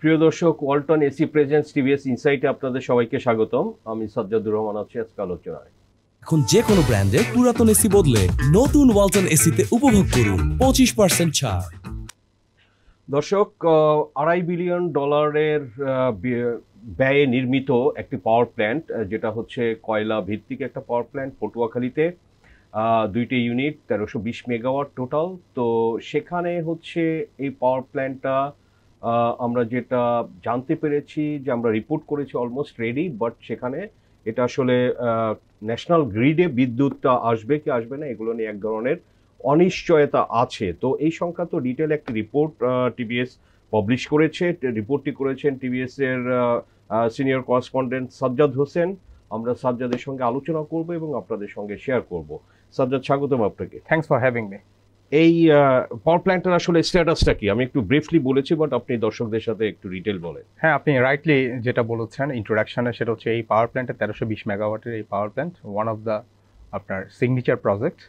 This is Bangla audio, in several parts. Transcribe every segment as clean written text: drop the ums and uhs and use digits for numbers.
প্রিয় দর্শক, ওয়ালটন এসি প্রেজেন্টস টিভিএস ইনসাইটে আপনাদের সবাইকে স্বাগতম। আমি সাজ্জাদুর রহমান আছি আজকে আলোচনায়। এখন যে কোনো ব্র্যান্ডের পুরাতন এসি বদলে নতুন ওয়ালটন এসিতে উপভোগ করুন 25% ছাড়। দর্শক, $2.5 বিলিয়ন ব্যয়ে নির্মিত একটি পাওয়ার প্ল্যান্ট, যেটা হচ্ছে কয়লা ভিত্তিক একটা পাওয়ার প্ল্যান্ট পটুয়াখালীতে। দুইটি ইউনিট, 1320 মেগাওয়াট টোটাল। তো সেখানে হচ্ছে এই পাওয়ার প্ল্যান্টটা আমরা যেটা জানতে পেরেছি, যে আমরা রিপোর্ট করেছি অলমোস্ট রেডি, বাট সেখানে এটা আসলে ন্যাশনাল গ্রিডে বিদ্যুৎটা আসবে কি আসবে না, এগুলো নিয়ে এক ধরনের অনিশ্চয়তা আছে। তো এই সংক্রান্ত ডিটেল একটি রিপোর্ট টিভিএস পাবলিশ করেছে। রিপোর্টটি করেছেন টিভিএস এর সিনিয়র করেসপন্ডেন্ট সাজ্জাদ হোসেন। আমরা সাজ্জাদের সঙ্গে আলোচনা করব এবং আপনাদের সঙ্গে শেয়ার করব। সাজ্জাদ, স্বাগতম আপনাকে। Thanks for having me. এই পাওয়ার প্ল্যান্টের আসলে স্ট্যাটাসটা কি? আমি একটু ব্রিফলি বলেছি, বাট আপনি দর্শকদের সাথে একটু ডিটেল বলেন। হ্যাঁ, আপনি রাইটলি যেটা বলেছেন ইন্ট্রোডাকশনে, সেটা হচ্ছে এই পাওয়ার প্ল্যান্টের 1320 মেগাওয়াটের এই power plant one of the আপনার signature project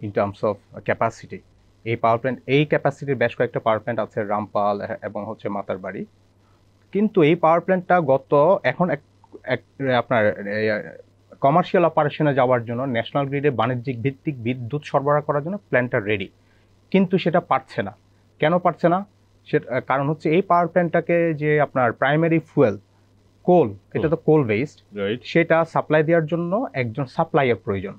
in terms of capacity. এই পাওয়ার প্ল্যান্ট, এই ক্যাপাসিটির বেশ কয়েকটা পাওয়ার প্ল্যান্ট আছে রামপাল এবং হচ্ছে মাতারবাড়ি। কিন্তু এই পাওয়ার প্ল্যান্টটা এখন আপনার কমার্শিয়াল অপারেশনে যাওয়ার জন্য ন্যাশনাল গ্রিডে বাণিজ্যিক ভিত্তিক বিদ্যুৎ সরবরাহ করার জন্য প্ল্যান্টটা রেডি, কিন্তু সেটা পারছে না। কেন পারছে না? সেটা কারণ হচ্ছে এই পাওয়ার প্ল্যান্টটাকে যে আপনার প্রাইমারি ফুয়েল কোল, এটা তো কোল বেসড, সেটা সাপ্লাই দেওয়ার জন্য একজন সাপ্লায়ার প্রয়োজন।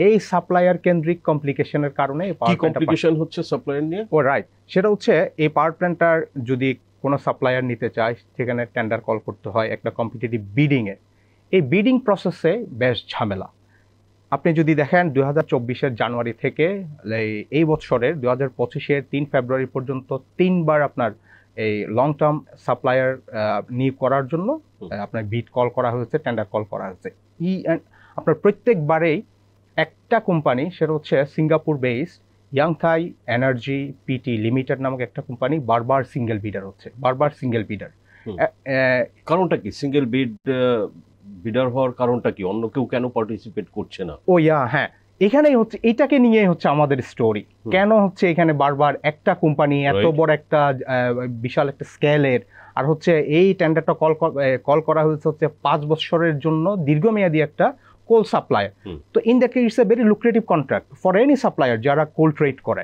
এই সাপ্লায়ার কেন্দ্রিক কমপ্লিকেশনের কারণে এই পাওয়ার কমপ্লিকেশন হচ্ছে সাপ্লায়ার নিয়ে। ও রাইট, সেটা হচ্ছে এই পাওয়ার প্ল্যান্টটার যদি কোনো সাপ্লায়ার নিতে চায়, সেখানে টেন্ডার কল করতে হয় একটা কম্পিটিটিভ বিডিংয়ে। এই বিডিং প্রসেসে বেশ ঝামেলা। আপনি যদি দেখেন 2024-এর জানুয়ারি থেকে এই বছরের 2025-এর 3 ফেব্রুয়ারি পর্যন্ত 3বার আপনার এই লং টার্ম সাপ্লায়ার নিয়োগ করার জন্য আপনার বিড কল করা হয়েছে, টেন্ডার কল করা হয়েছে। আপনার প্রত্যেকবারেই একটা কোম্পানি, সেটা হচ্ছে Singapore based Yangthai energy PT limited নামক একটা কোম্পানি, বারবার সিঙ্গেল বিডার। কারণটা কি সিঙ্গেল বিডার হওয়ার কারণটা কি? অন্য কেউ কেন পার্টিসিপেট করছে না? হ্যাঁ, এখানেই হচ্ছে, এটাকে নিয়ে হচ্ছে আমাদের স্টোরি। কেন হচ্ছে এখানে বারবার একটা কোম্পানি এত বড় একটা বিশাল একটা স্কেলের, আর হচ্ছে এই টেন্ডারটা কল করা হয়েছে হচ্ছে 5 বছরের জন্য দীর্ঘমেয়াদী একটা কোল সাপ্লায়ার। তো in that case it's a very lucrative contract for any supplier যারা কোল ট্রেড করে।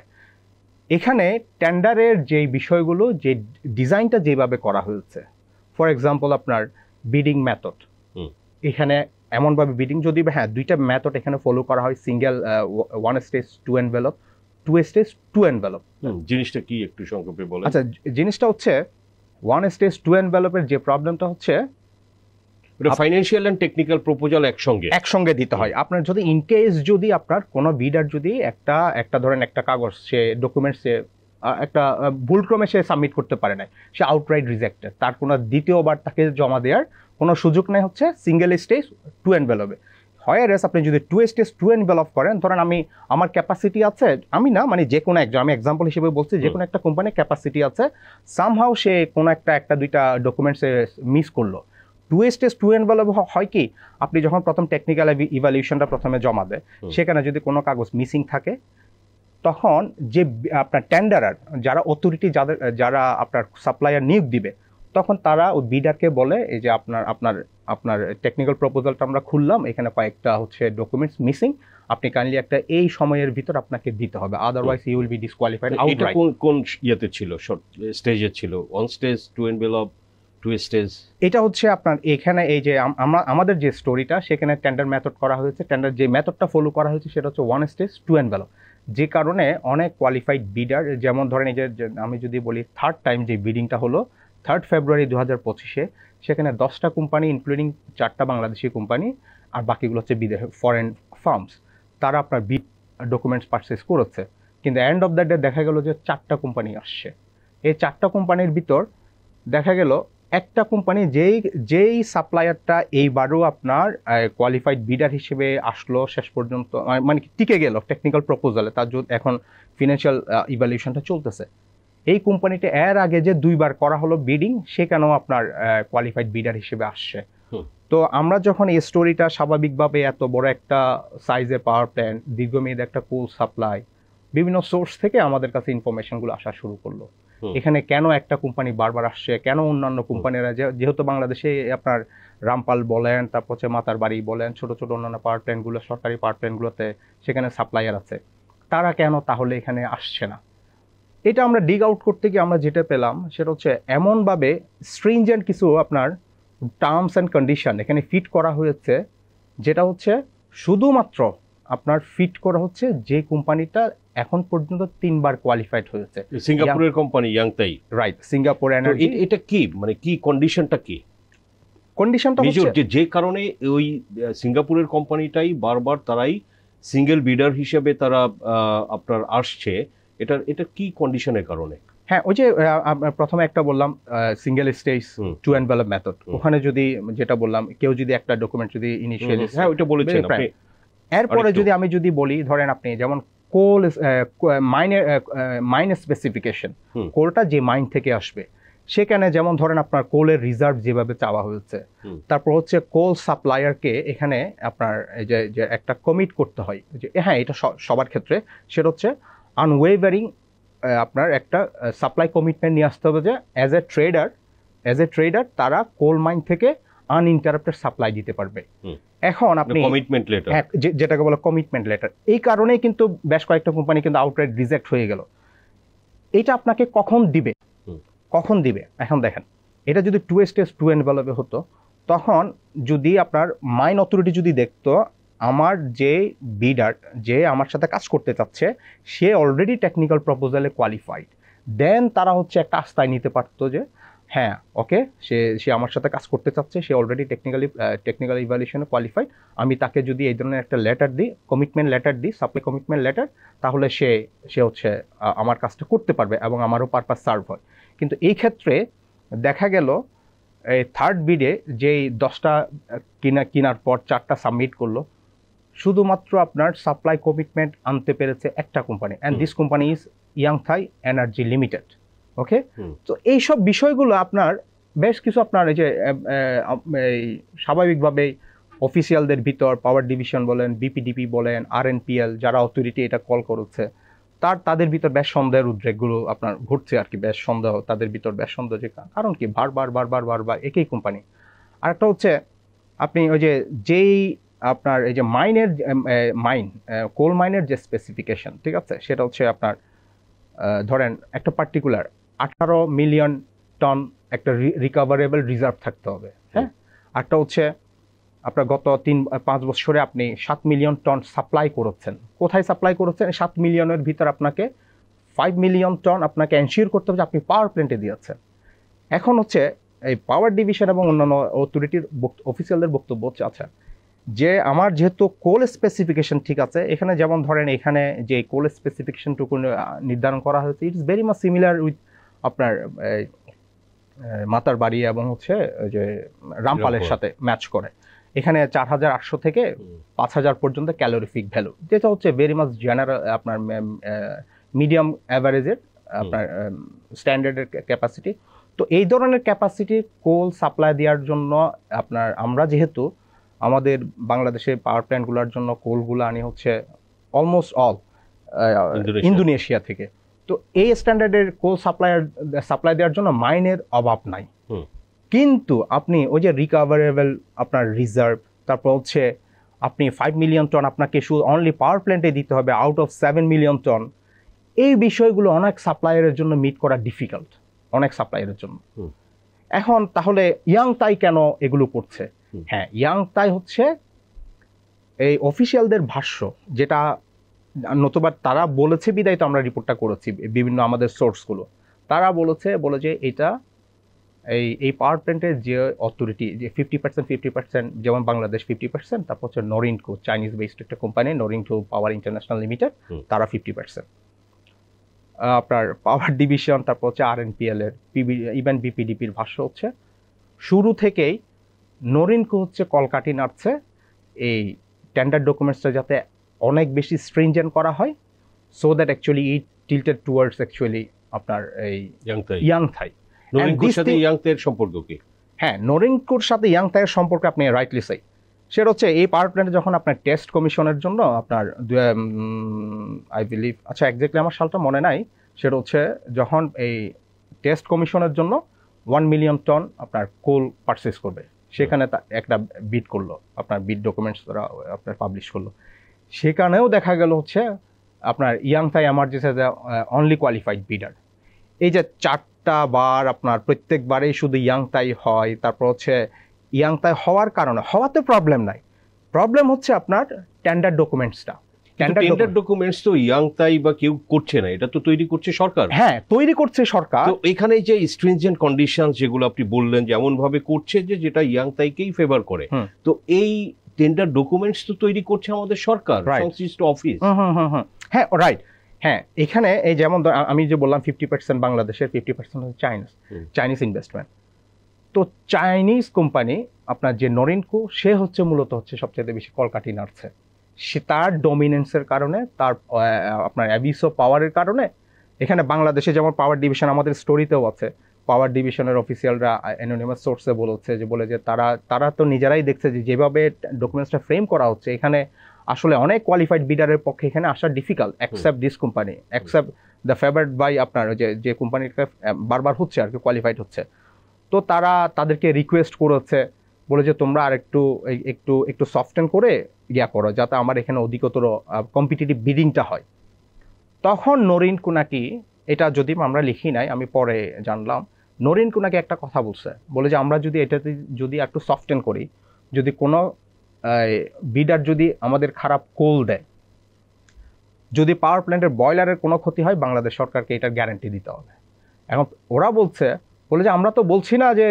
এখানে টেন্ডারের যে বিষয়গুলো, যে ডিজাইনটা যেভাবে করা হয়েছে, ফর এক্সাম্পল আপনার বিডিং মেথড, এখানে এমনভাবে বিডিং, যদি হ্যাঁ দুইটা মেথড এখানে ফলো করা হয়, single 1 stage 2 envelope, 2 stage 2 envelope. জিনিসটা কি একটু সংক্ষেপে বলেন। আচ্ছা, জিনিসটা হচ্ছে 1 স্টেজ 2 এনভেলপের যে প্রবলেমটা হচ্ছে, ফাইন্যান্সিয়াল এন্ড টেকনিক্যাল প্রপোজাল একসঙ্গে দিতে হয়। আপনার যদি ইন কেস যদি আপনার কোনো বিডার যদি একটা ধরেন একটা কাগজ, সে ডকুমেন্টস একটা ভুলক্রমে সে সাবমিট করতে পারে না, সে আউটরাইট রিজেক্টেড, তার কোনো দ্বিতীয়বার তাকে জমা দেওয়ার কোনো সুযোগ নেই হচ্ছে সিঙ্গেল স্টেজ 2 এনভেলপে। হয়ারেস আপনি যদি 2 স্টেজ 2 এনভেলপ করেন, ধরেন আমার ক্যাপাসিটি আছে, আমি না মানে যে কোনো একজন, আমি এক্সাম্পল হিসেবে বলছি, যে কোনো একটা কোম্পানির ক্যাপাসিটি আছে, সামহাও সে কোনো একটা দুইটা ডকুমেন্টসে মিস করলো। 2 স্টেজ 2 এনভেলপ হয় কি, আপনি যখন প্রথম টেকনিক্যাল ইভ্যালুয়েশনটা প্রথমে জমা দেয়, সেখানে যদি কোনো কাগজ মিসিং থাকে, তখন যে আপনার টেন্ডারার যারা অথরিটি, যারা আপনার সাপ্লায়ার নিয়োগ দিবে, তখন তারা ওই বিডারকে বলে, এই যে আপনার টেকনিক্যাল প্রপোজালটা আমরা খুললাম, এখানে কয়েকটা হচ্ছে ডকুমেন্টস মিসিং, আপনি কাইন্ডলি একটা এই সময়ের ভিতর আপনাকে দিতে হবে, otherwise you will be disqualified outright. কোন ইয়েতে ছিল? শর্ট স্টেজে ছিল? 1 স্টেজ 2 এনভেলপ, 2 স্টেজ? এটা হচ্ছে আপনার এখানে এই যে আমাদের যে স্টোরিটা, সেখানে টেন্ডার মেথড করা হয়েছে, টেন্ডার যে মেথডটা ফলো করা হয়েছে সেটা হচ্ছে 1 স্টেজ 2 এনভেলপ। যে কারণে অনেক কোয়ালিফাইড বিডার, যেমন ধরেন এই যে আমি যদি বলি থার্ড টাইম যে বিডিংটা হলো 3 ফেব্রুয়ারি 2025-এ, সেখানে 10টা কোম্পানি ইনক্লুডিং 4টা বাংলাদেশি কোম্পানি, আর বাকিগুলো হচ্ছে ফরেন ফার্মস, তারা আপনার বিড ডকুমেন্টস পারচেস করেছে। কিন্তু এন্ড অফ দ্য ডে দেখা গেল যে 4টা কোম্পানি আসছে। এই 4টা কোম্পানির ভিতর দেখা গেল একটা কোম্পানি, যেই সাপ্লায়ারটা এইবারও আপনার কোয়ালিফাইড বিডার হিসেবে আসলো, শেষ পর্যন্ত মানে টিকে গেল টেকনিক্যাল প্রপোজালে, তার এখন ফিনান্সিয়াল ইভ্যালুয়েশনটা চলতেছে, এই কোম্পানিটা এর আগে যে 2বার করা হলো বিডিং, সেখানেও আপনার কোয়ালিফাইড বিডার হিসেবে আসছে। তো আমরা যখন এই স্টোরিটা স্বাভাবিকভাবে এত বড় একটা সাইজের পাওয়ার প্ল্যান্ট, দীর্ঘমেয়াদী একটা কোল সাপ্লাই, বিভিন্ন সোর্স থেকে আমাদের কাছে ইনফরমেশনগুলো আসা শুরু করলো। এখানে কেন একটা কোম্পানি বারবার আসছে, কেন অন্যান্য কোম্পানিরা, যেহেতু বাংলাদেশে আপনার রামপাল বলেন, তারপর হচ্ছে মাতারবাড়ি বলেন, ছোট ছোট অন্যান্য পাওয়ার প্ল্যান্টগুলো, সরকারি পাওয়ার প্ল্যান্টগুলোতে সেখানে সাপ্লায়ার আছে, তারা কেন তাহলে এখানে আসছে না? এটা আমরা ডিগ আউট করতে গিয়ে আমরা যেটা পেলাম সেটা হচ্ছে এমনভাবে স্ট্রিনজেন্ট কিছু আপনার টার্মস অ্যান্ড কন্ডিশন এখানে ফিট করা হয়েছে, যেটা হচ্ছে শুধুমাত্র আপনার ফিট করা হচ্ছে যে কোম্পানিটা এখন পর্যন্ত 3বার কোয়ালিফাইড হয়েছে, সিঙ্গাপুরের কোম্পানি ইয়াংতাই, রাইট, সিঙ্গাপুর এনার্জি। এটা কি মানে কি কন্ডিশনটা কি? কন্ডিশনটা হচ্ছে যে কারণে ওই সিঙ্গাপুরের কোম্পানিটাই বারবার তারাই সিঙ্গেল বিডার হিসেবে তারা আপনার আসছে, এটা কি কন্ডিশনের কারণে? হ্যাঁ, ওই যে প্রথমে একটা বললাম single stage two envelope method, ওখানে যদি যেটা বললাম কেউ যদি একটা ডকুমেন্ট যদি ইনিশিয়ালি, হ্যাঁ ওইটা বলেছেন আপনি। এরপরে যদি আমি যদি বলি, ধরেন আপনি যেমন কোল মাইনের স্পেসিফিকেশন, কোলটা যে মাইন থেকে আসবে সেখানে যেমন ধরেন আপনার কোলের রিজার্ভ যেভাবে চাওয়া হয়েছে, তারপর হচ্ছে কোল সাপ্লায়ারকে এখানে আপনার যে একটা কমিট করতে হয়, যে হ্যাঁ এটা সবার ক্ষেত্রে, সেটা হচ্ছে আনওয়েভারিং আপনার একটা সাপ্লাই কমিটমেন্ট নিয়ে আসতে হবে যে অ্যাজ এ ট্রেডার তারা কোল মাইন থেকে আনইন্টারাপ্টেড সাপ্লাই দিতে পারবে। এখন আপনি কমিটমেন্ট লেটার, যেটাকে বলে কমিটমেন্ট লেটার, এই কারণেই কিন্তু বেশ কয়েকটা কোম্পানি কিন্তু আউটরাইট রিজেক্ট হয়ে গেল। এটা আপনাকে কখন দিবে? এখন দেখেন, এটা যদি 2 স্টেজ 2 এনভেলপে হতো, তখন যদি আপনার মাইন অথরিটি যদি দেখতো আমার যে বিডার যে আমার সাথে কাজ করতে চাচ্ছে সে অলরেডি টেকনিক্যাল প্রপোজালে কোয়ালিফাইড, দেন তারা হচ্ছে একটা আস্থায় নিতে পারতো যে হ্যাঁ ওকে সে আমার সাথে কাজ করতে চাচ্ছে, সে অলরেডি টেকনিক্যাল ইভ্যালুয়েশনে কোয়ালিফাইড, আমি তাকে যদি এই ধরনের একটা লেটার দিই, কমিটমেন্ট লেটার দিই, সাপ্লাই কমিটমেন্ট লেটার, তাহলে সে হচ্ছে আমার কাজটা করতে পারবে এবং আমারও পারপাস সার্ভ হয়। কিন্তু এই ক্ষেত্রে দেখা গেল এই থার্ড বিডে যেই 10টা কেনার পর 4টা সাবমিট করলো, শুধুমাত্র আপনার সাপ্লাই কমিটমেন্ট আনতে পেরেছে একটা company, and this company is Yangthai energy limited. Okay, তো এইসব বিষয়গুলো আপনার বেশ কিছু আপনার এই যে স্বাভাবিকভাবেই অফিসিয়ালদের ভিতর পাওয়ার ডিভিশন বলেন, বিপিডিপি বলেন, আরএনপিএল যারা অথরিটি এটা কল করেছে, তাদের ভিতর বেশ সন্দেহের উদ্রেকগুলো আপনার ঘটছে আর কি, বেশ সন্দেহ তাদের ভিতর, বেশ সন্দেহ যে কারণ কি বারবার একই কোম্পানি। আর একটা হচ্ছে আপনি ওই যেই আপনার এই যে কোল মাইনের যে স্পেসিফিকেশন, ঠিক আছে, সেটা হচ্ছে আপনার ধরেন একটা পার্টিকুলার 18 মিলিয়ন টন একটা রিকভারেবল রিজার্ভ থাকতে হবে। হ্যাঁ, একটা হচ্ছে আপনার গত 3-5 বছরে আপনি 7 মিলিয়ন টন সাপ্লাই করেছেন। কোথায় সাপ্লাই করেছেন? 7 মিলিয়নের ভিতর আপনাকে 5 মিলিয়ন টন আপনাকে এনশিওর করতে হবে যে আপনি পাওয়ার প্ল্যান্টে দিয়েছেন। এখন হচ্ছে এই পাওয়ার ডিভিশন এবং অন্যান্য অথরিটির অফিসিয়ালদের বক্তব্য হচ্ছে আচ্ছা যে আমার যেহেতু কোল স্পেসিফিকেশন ঠিক আছে, এখানে যেমন ধরেন এখানে যে কোল স্পেসিফিকেশনটুকু নির্ধারণ করা হয়েছে, it's very much similar with আপনার মাতারবাড়ি এবং হচ্ছে যে রামপালের সাথে ম্যাচ করে। এখানে 4800 থেকে 5000 পর্যন্ত ক্যালোরিফিক ভ্যালু, যেটা হচ্ছে ভেরি মাচ জেনারেল আপনার মিডিয়াম অ্যাভারেজের আপনার স্ট্যান্ডার্ডের ক্যাপাসিটি। তো এই ধরনের ক্যাপাসিটি কোল সাপ্লাই দেওয়ার জন্য আপনার আমরা যেহেতু আমাদের বাংলাদেশের পাওয়ার প্ল্যান্টগুলোর জন্য কোলগুলো আনি হচ্ছে অলমোস্ট অল ইন্দোনেশিয়া থেকে, তো এই স্ট্যান্ডার্ডের কোল সাপ্লাই দেওয়ার জন্য মাইনের অভাব নাই। কিন্তু আপনি ওই যে রিকভারেবল আপনার রিজার্ভ, তারপর হচ্ছে আপনি 5 মিলিয়ন টন আপনাকে শুধু অনলি পাওয়ার প্ল্যান্টে দিতে হবে আউট অফ 7 মিলিয়ন টন, এই বিষয়গুলো অনেক সাপ্লায়ারের জন্য মিট করা ডিফিকাল্ট, অনেক সাপ্লায়ারের জন্য। এখন তাহলে ইয়াংতাই কেন এগুলো করছে? হ্যাঁ, ইয়াংতাই হচ্ছে এই অফিসিয়ালদের ভাষ্য, যেটা নতুবা তারা বলেছে বিদায় তো আমরা রিপোর্টটা করেছি বিভিন্ন আমাদের সোর্সগুলো, তারা বলে যে এটা এই পাওয়ার প্ল্যান্টের যে অথরিটি যে 50% যেমন বাংলাদেশ 50%, তারপর হচ্ছে নরিনকো চাইনিজ বেসড একটা কোম্পানি নরিনকো পাওয়ার ইন্টারন্যাশনাল লিমিটেড, তারা 50%। আপনার পাওয়ার ডিভিশন, তারপর হচ্ছে আরএনপিএল এর ইভেন বিপিডিপির ভাষ্য হচ্ছে শুরু থেকেই নরিনকো হচ্ছে কলকাঠি নাড়ছে এই টেন্ডার ডকুমেন্টসটা যাতে অনেক বেশি স্ট্রিনজেন্ট করা হয়, so that actually it tilted towards actually আপনার এই ইয়াংথাই। নরিনকোর সাথে ইয়াংথাইয়ের সম্পর্ক কি? হ্যাঁ, নরিনকোর সাথে ইয়াংথাইয়ের সম্পর্ক আপনি রাইটলি চাই সেটা হচ্ছে এই পাওয়ার প্ল্যান্টে যখন আপনার টেস্ট কমিশনের জন্য আপনার আই বিলিভ, আচ্ছা এক্স্যাক্টলি আমার সালটা মনে নাই, সেটা হচ্ছে যখন এই টেস্ট কমিশনের জন্য 1 মিলিয়ন টন আপনার কোল পারচেস করবে, সেখানে একটা বিড করলো, আপনার বিড ডকুমেন্টস তারা আপনার পাবলিশ করলো। সেখানেও দেখা গেল হচ্ছে আপনার ইয়াংথাই এমার্জেন্সি অনলি কোয়ালিফাইড বিডার। এই যে 4টা বার আপনার প্রত্যেকবারেই শুধু ইয়াংতাই হয়, তারপর হচ্ছে ইয়াংতাই হওয়ার কারণে, হওয়াতে প্রবলেম নাই, প্রবলেম হচ্ছে আপনার টেন্ডার ডকুমেন্টসটা। টেন্ডার ডকুমেন্টস তো ইয়াংতাই বা কেউ করছে না, এটা তো তৈরি করছে সরকার। হ্যাঁ, তৈরি করছে সরকার। তো এখানে যে স্ট্রিনজেন্ট কন্ডিশন যেগুলো আপনি বললেন যে এমন ভাবে করছে যে যেটা ইয়াংতাইকেই ফেভার করে, তো এই টেন্ডার ডকুমেন্টস তো তৈরি করছে আমাদের সরকার, সংশ্লিষ্ট অফিস। হ্যাঁ রাইট। হ্যাঁ, এখানে এই যেমন আমি যে বললাম 50% বাংলাদেশের, 50% হচ্ছে চাইনিজ ইনভেস্টমেন্ট। তো চাইনিজ কোম্পানি আপনার যে নরিনকো, সে হচ্ছে মূলত হচ্ছে সবচেয়ে বেশি কলকাঠি নাড়ছে। সে তার ডমিনেন্সের কারণে, তার আপনার অ্যাবিসো পাওয়ারের কারণে। এখানে বাংলাদেশে যেমন পাওয়ার ডিভিশন, আমাদের স্টোরিতেও আছে, পাওয়ার ডিভিশনের অফিসিয়ালরা অ্যানোনিমাস সোর্সে বলে যে তারা তো নিজেরাই দেখছে যে যেভাবে ডকুমেন্টসটা ফ্রেম করা হচ্ছে, এখানে আসলে অনেক কোয়ালিফাইড বিডারের পক্ষে এখানে আসা difficult, accept this company, accept the favoured by আপনার যে কোম্পানিটা বারবার হচ্ছে আর কি কোয়ালিফাইড হচ্ছে। তো তাদেরকে রিকোয়েস্ট করেছে, বলে যে তোমরা আর একটু সফটেন করে করো, যাতে আমার এখানে অধিকতর কম্পিটিটিভ বিডিংটা হয়। তখন নরিনকো নাকি, এটা যদি আমরা লিখি নাই, আমি পরে জানলাম, নরিনকো নাকি একটা কথা বলে যে আমরা যদি এটাতে যদি একটু সফটেন করি, যদি কোনো বিডার যদি আমাদের খারাপ কোল দেয়, যদি পাওয়ার প্ল্যান্টের বয়লারের কোনো ক্ষতি হয়, বাংলাদেশ সরকারকে এটার গ্যারান্টি দিতে হবে। এখন ওরা বলে যে আমরা তো বলছি না যে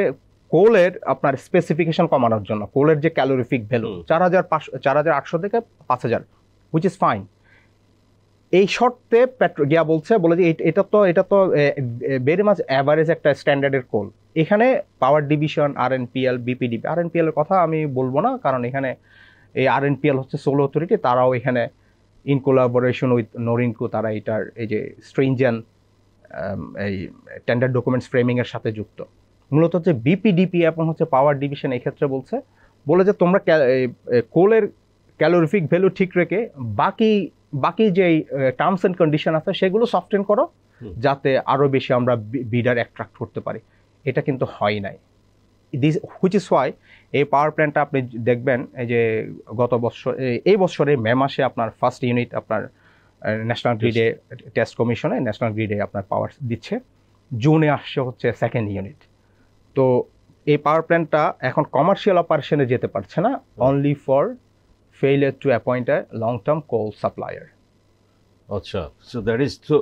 কোলের আপনার স্পেসিফিকেশন কমানোর জন্য, কোলের যে ক্যালোরিফিক ভ্যালু 4800 থেকে 5000, হুইচ ইজ ফাইন। এই শর্তে বলে যে এটা তো ভেরি মাচ অ্যাভারেজ একটা স্ট্যান্ডার্ডের কোল। এখানে পাওয়ার ডিভিশন, আরএনপিএল, বিপিডিপি, আরএনপিএল এর কথা আমি বলবো না, কারণ এখানে এই আরএনপিএল হচ্ছে সোল অথরিটি, তারাও এখানে ইন কোলাবোরেশন উইথ নরিনকো তারা এটার এই যে স্ট্রিনজেন্ট এই টেন্ডার ডকুমেন্টস ফ্রেমিংয়ের সাথে যুক্ত। মূলত হচ্ছে বিপিডিপি এবং হচ্ছে পাওয়ার ডিভিশন এই ক্ষেত্রে বলে যে তোমরা কোলের ক্যালোরিফিক ভ্যালু ঠিক রেখে বাকি যে টার্মস অ্যান্ড কন্ডিশন আছে সেগুলো সফটেন করো, যাতে আরও বেশি আমরা বিডার অ্যাট্রাক্ট করতে পারি। এটা কিন্তু হয় নাই। হুইচ ইজ ওয়াই এই পাওয়ার প্ল্যান্টটা আপনি দেখবেন এই যে এই বছরে মে মাসে আপনার ফার্স্ট ইউনিট আপনার ন্যাশনাল গ্রিডে টেস্ট কমিশনে ন্যাশনাল গ্রিডে আপনার পাওয়ার দিচ্ছে, জুনে আসছে হচ্ছে সেকেন্ড ইউনিট। তো এই পাওয়ার প্ল্যান্টটা এখন কমার্শিয়াল অপারেশনে যেতে পারছে না, only for failure to appoint a long term coal supplier. আচ্ছা, সো দ্যাট ইজ, তো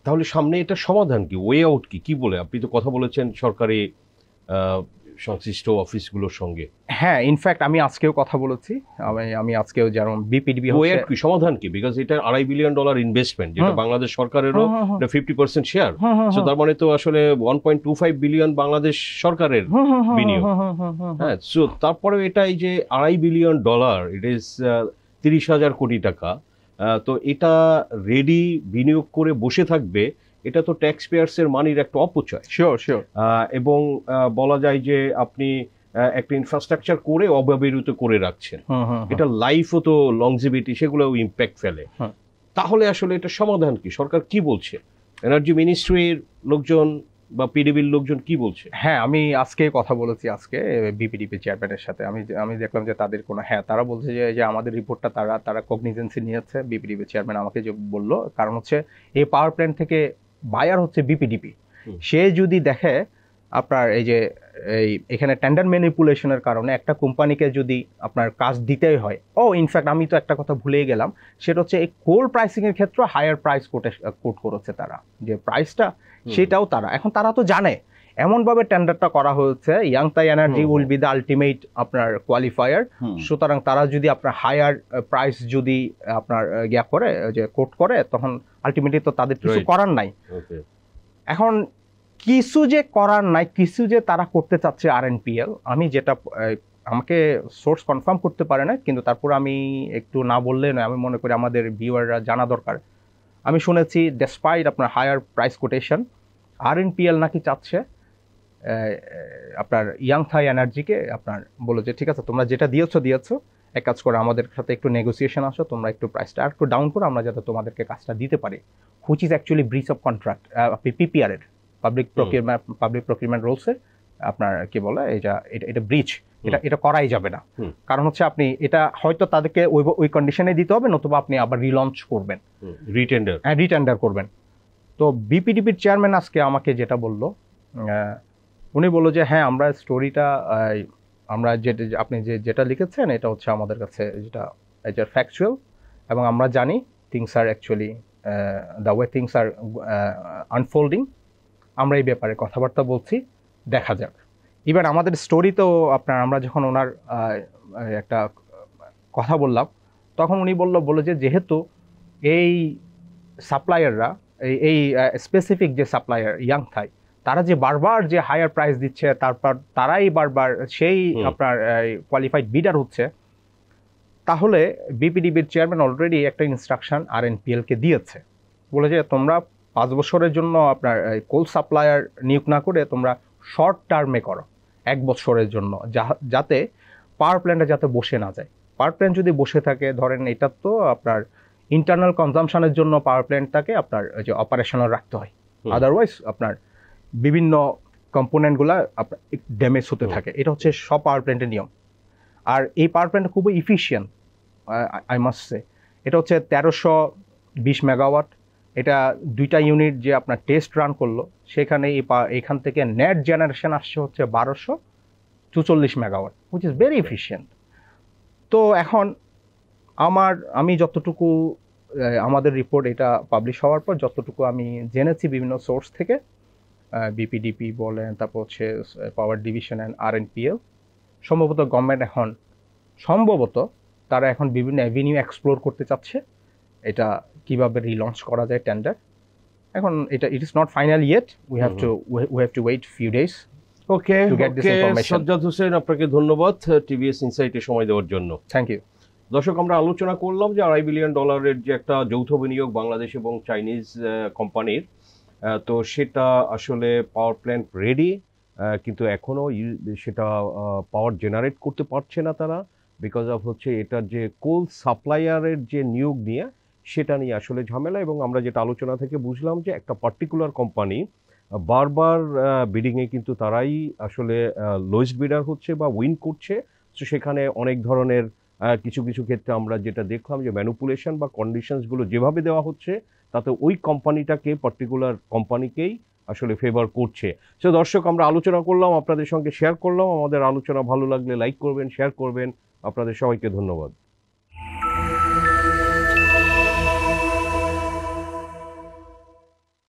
তাহলে সামনে এটা সমাধান কি, ওয়ে আউট কি বলে? আপনি তো কথা বলেছেন সরকারি সংশ্লিষ্ট অফিসগুলোর সঙ্গে। হ্যাঁ, ইনফ্যাক্ট আমি আজকেও কথা বলেছি, আমি আজকেও যেমন বিপিডিবি কি সমাধান কি, বিকজ এটা $2.5 বিলিয়ন ইনভেস্টমেন্ট, যেটা বাংলাদেশ সরকারেরও 50% শেয়ার, সো তার মানে তো আসলে 1.25 বিলিয়ন বাংলাদেশ সরকারের বিনিয়োগ। হ্যাঁ, সো তারপরে এটা এই যে $2.5 বিলিয়ন, ইট ইজ 30,000 কোটি টাকা, তো এটা রেডি বিনিয়োগ করে বসে থাকবে, এটা তো ট্যাক্স পেয়ার্সের মানির একটা অপচয়। শিওর। এবং বলা যায় যে আপনি একটা ইনফ্রাস্ট্রাকচার করে অব্যবহৃত করে রাখছেন, এটা লাইফও তো লংজিভিটি সেগুলোও ইম্প্যাক্ট ফেলে। তাহলে আসলে এটা সমাধান কি, সরকার কি বলছে, এনার্জি মিনিস্ট্রির লোকজন বা পিডিবির লোকজন কি বলছে? হ্যাঁ, আমি আজকে কথা বলেছি, আজকে বিপিডিপি চেয়ারম্যানের সাথে আমি দেখলাম যে তাদের কোনো, হ্যাঁ তারা বলছে যে আমাদের রিপোর্টটা তারা কগনিজেন্সি নিয়েছে। বিপিডিপি চেয়ারম্যান আমাকে যে বললো, কারণ হচ্ছে এই পাওয়ার প্ল্যান্ট থেকে বায়ার হচ্ছে বিপিডিপি, সে যদি দেখে আপনার এই যে এখানে টেন্ডার ম্যানিপুলেশনের কারণে একটা কোম্পানিকে যদি আপনার কাজ দিতেই হয়, ইনফ্যাক্ট আমি তো একটা কথা ভুলেই গেলাম, সেটা হচ্ছে এই কোল প্রাইসিংয়ের ক্ষেত্রে হায়ার প্রাইস কোট করেছে তারা, যে প্রাইসটা সেটাও তারা তো জানে, এমনভাবে টেন্ডারটা করা হয়েছে, Yangtai energy will be the ultimate আপনার কোয়ালিফায়ার। সুতরাং তারা যদি আপনার হায়ার প্রাইস যদি আপনার করে যে কোট করে, তখন আলটিমেটলি তো তাদের কিছু করার নাই। এখন কিছু যে করার নাই, কিছু যে তারা করতে চাচ্ছে আরএনপিএল, আমি যেটা আমাকে সোর্স কনফার্ম করতে পারে না, কিন্তু তারপর আমি একটু না বললে নয়, আমি মনে করি আমাদের ভিউয়াররা জানা দরকার। আমি শুনেছি ডেসপাইট আপনার হায়ার প্রাইস কোটেশন, আরএনপিএল নাকি চাচ্ছে আপনার ইয়াংথাই এনার্জিকে আপনার বলো যে ঠিক আছে তোমরা যেটা দিয়েছো এক কাজ করে আমাদের সাথে একটু নেগোসিয়েশন আসো, তোমরা একটু প্রাইসটা আর একটু ডাউন করো, আমরা যাতে তোমাদেরকে কাজটা দিতে পারি, which is actually breach of contract PPR এর পাবলিক প্রকিউরমেন্ট রুলসের আপনার কি বলে এটা ব্রিচ, এটা করাই যাবে না। কারণ হচ্ছে আপনি এটা হয়তো তাদেরকে ওই কন্ডিশনে দিতে হবে, নতুবা আপনি আবার রিলঞ্চ করবেন, রিটেন্ডার করবেন। তো বিপিডিপির চেয়ারম্যান আজকে আমাকে যেটা বললো, উনি বললো যে হ্যাঁ আমরা স্টোরিটা আমরা আপনি যেটা লিখেছেন এটা হচ্ছে আমাদের কাছে যেটা ফ্যাকচুয়াল, এবং আমরা জানি things are actually the way things are unfolding, আমরা এই ব্যাপারে কথাবার্তা বলছি, দেখা যাক। ইভেন আমাদের স্টোরি তো আপনার আমরা যখন ওনার একটা কথা বললাম তখন উনি বললো যে যেহেতু এই সাপ্লায়াররা এই স্পেসিফিক যে সাপ্লায়ার ইয়াংথাই, তারা যে বারবার যে হায়ার প্রাইস দিচ্ছে, তারপর তারাই বারবার সেই আপনার কোয়ালিফাইড বিডার হচ্ছে, তাহলে বিপিডিবির চেয়ারম্যান অলরেডি একটা ইনস্ট্রাকশন আরএনপিএলকে দিয়েছে, বলে যে তোমরা 5 বছরের জন্য আপনার কোল সাপ্লায়ার নিয়োগ না করে তোমরা শর্ট টার্মে করো 1 বছরের জন্য, যাতে পাওয়ার প্ল্যান্টটা যাতে বসে না যায়। পাওয়ার প্ল্যান্ট যদি বসে থাকে, ধরেন এটা তো আপনার ইন্টারনাল কনজামশনের জন্য পাওয়ার প্ল্যান্টটাকে আপনার যে অপারেশনাল রাখতে হয়, আদারওয়াইজ আপনার বিভিন্ন কম্পোনেন্টগুলো আপনার ড্যামেজ হতে থাকে। এটা হচ্ছে সব পাওয়ার প্ল্যান্টের নিয়ম। আর এই পাওয়ার প্ল্যান্টটা খুবই ইফিশিয়েন্ট, আই মাস্ট সে। এটা হচ্ছে 1320 মেগাওয়াট। এটা 2টা ইউনিট যে আপনার টেস্ট রান করলো, সেখানে এখান থেকে নেট জেনারেশন আসছে হচ্ছে 1244 megawatt, which is very efficient. তো এখন আমি যতটুকু আমাদের রিপোর্ট এটা পাবলিশ হওয়ার পর যতটুকু আমি জেনেছি বিভিন্ন সোর্স থেকে, বিপিডিপি বলেন, তারপর হচ্ছে পাওয়ার ডিভিশন অ্যান্ড আরএনপিএল, সম্ভবত গভর্নমেন্ট তারা এখন বিভিন্ন অ্যাভিনিউ এক্সপ্লোর করতে চাচ্ছে এটা কিভাবে রিলঞ্চ করা যায় টেন্ডার। এখন it is not final yet, we have to wait few days. Okay, Sajjad Hossain, আপনাকে ধন্যবাদ টিভিএস ইনসাইটে সময় দেওয়ার জন্য। Thank you. দর্শক, আমরা আলোচনা করলাম যে $2.5 বিলিয়ন যে একটা যৌথ বিনিয়োগ বাংলাদেশ এবং চাইনিজ কোম্পানির, তো সেটা আসলে পাওয়ার প্ল্যান্ট রেডি, কিন্তু এখনও সেটা পাওয়ার জেনারেট করতে পারছে না তারা, বিকজ অফ হচ্ছে এটার যে কোল সাপ্লায়ারের যে নিয়োগ নিয়ে, সেটা নিয়ে আসলে ঝামেলা। এবং আমরা যেটা আলোচনা থেকে বুঝলাম যে একটা পার্টিকুলার কোম্পানি বারবার বিডিংয়ে কিন্তু তারাই আসলে লোয়েস্ট বিডার হচ্ছে বা উইন করছে। তো সেখানে অনেক ধরনের কিছু কিছু ক্ষেত্রে আমরা যেটা দেখলাম যে ম্যানিপুলেশন বা কন্ডিশনসগুলো যেভাবে দেওয়া হচ্ছে, তাতে ওই কোম্পানিটাকে, পার্টিকুলার কোম্পানিকেই আসলে ফেভার করছে। সো দর্শক, আমরা আলোচনা করলাম, আপনাদের সঙ্গে শেয়ার করলাম। আমাদের আলোচনা ভালো লাগলে লাইক করবেন, শেয়ার করবেন। আপনাদের সবাইকে ধন্যবাদ।